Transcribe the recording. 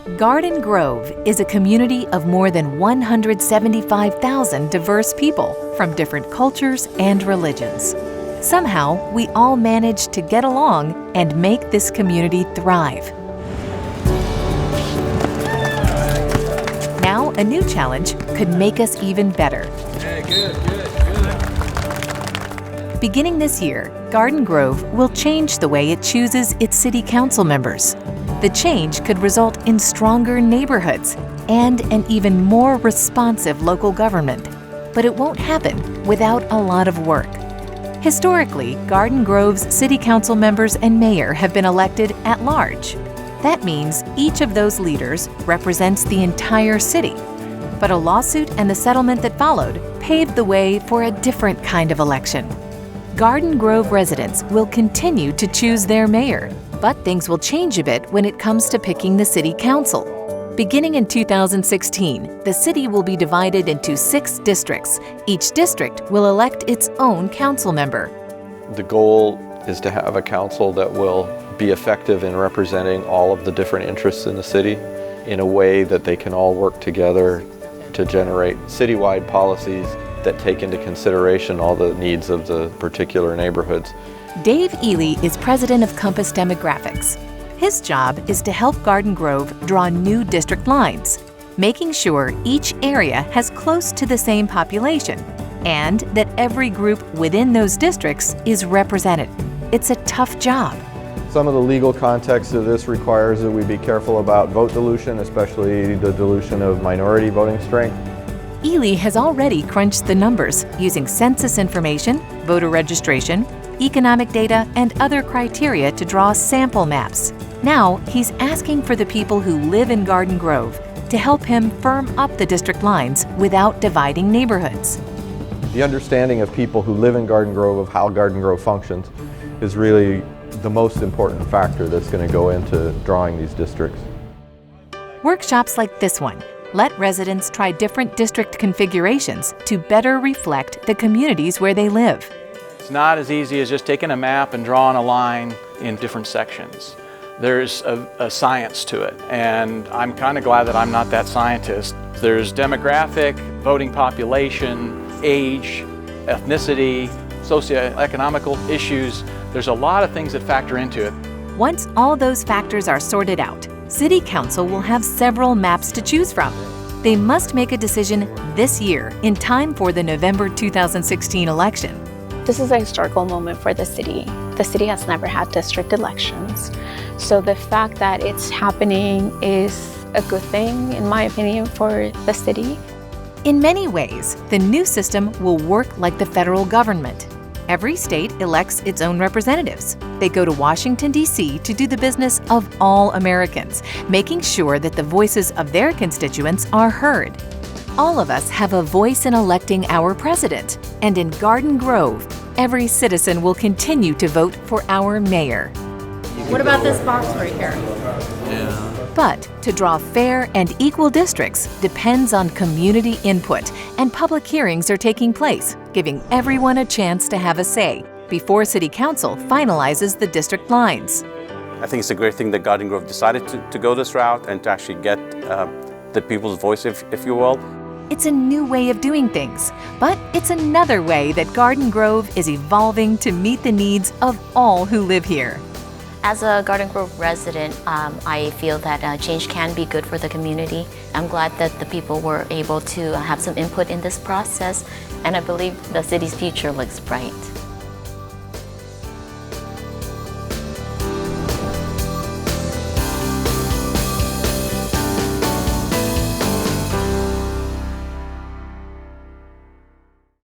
Garden Grove is a community of more than 175,000 diverse people from different cultures and religions. Somehow, we all manage to get along and make this community thrive. Now, a new challenge could make us even better. Hey, good. Beginning this year, Garden Grove will change the way it chooses its city council members. The change could result in stronger neighborhoods and an even more responsive local government. But it won't happen without a lot of work. Historically, Garden Grove's city council members and mayor have been elected at large. That means each of those leaders represents the entire city. But a lawsuit and the settlement that followed paved the way for a different kind of election. Garden Grove residents will continue to choose their mayor, but things will change a bit when it comes to picking the city council. Beginning in 2016, the city will be divided into 6 districts. Each district will elect its own council member. The goal is to have a council that will be effective in representing all of the different interests in the city in a way that they can all work together to generate citywide policies that take into consideration all the needs of the particular neighborhoods. Dave Ely is president of Compass Demographics. His job is to help Garden Grove draw new district lines, making sure each area has close to the same population and that every group within those districts is represented. It's a tough job. Some of the legal context of this requires that we be careful about vote dilution, especially the dilution of minority voting strength. Ely has already crunched the numbers using census information, voter registration, economic data, and other criteria to draw sample maps. Now, he's asking for the people who live in Garden Grove to help him firm up the district lines without dividing neighborhoods. The understanding of people who live in Garden Grove of how Garden Grove functions is really the most important factor that's going to go into drawing these districts. Workshops like this one let residents try different district configurations to better reflect the communities where they live. It's not as easy as just taking a map and drawing a line in different sections. There's a science to it, and I'm kind of glad that I'm not that scientist. There's demographic, voting population, age, ethnicity, socioeconomical issues. There's a lot of things that factor into it. Once all those factors are sorted out, City Council will have several maps to choose from. They must make a decision this year in time for the November 2016 election. This is a historical moment for the city. The city has never had district elections. So the fact that it's happening is a good thing, in my opinion, for the city. In many ways, the new system will work like the federal government. Every state elects its own representatives. They go to Washington, D.C. to do the business of all Americans, making sure that the voices of their constituents are heard. All of us have a voice in electing our president, and in Garden Grove, every citizen will continue to vote for our mayor. What about this box right here? But to draw fair and equal districts depends on community input, and public hearings are taking place, giving everyone a chance to have a say before City Council finalizes the district lines. I think it's a great thing that Garden Grove decided to go this route and to actually get the people's voice, if you will. It's a new way of doing things, but it's another way that Garden Grove is evolving to meet the needs of all who live here. As a Garden Grove resident, I feel that change can be good for the community. I'm glad that the people were able to have some input in this process, and I believe the city's future looks bright.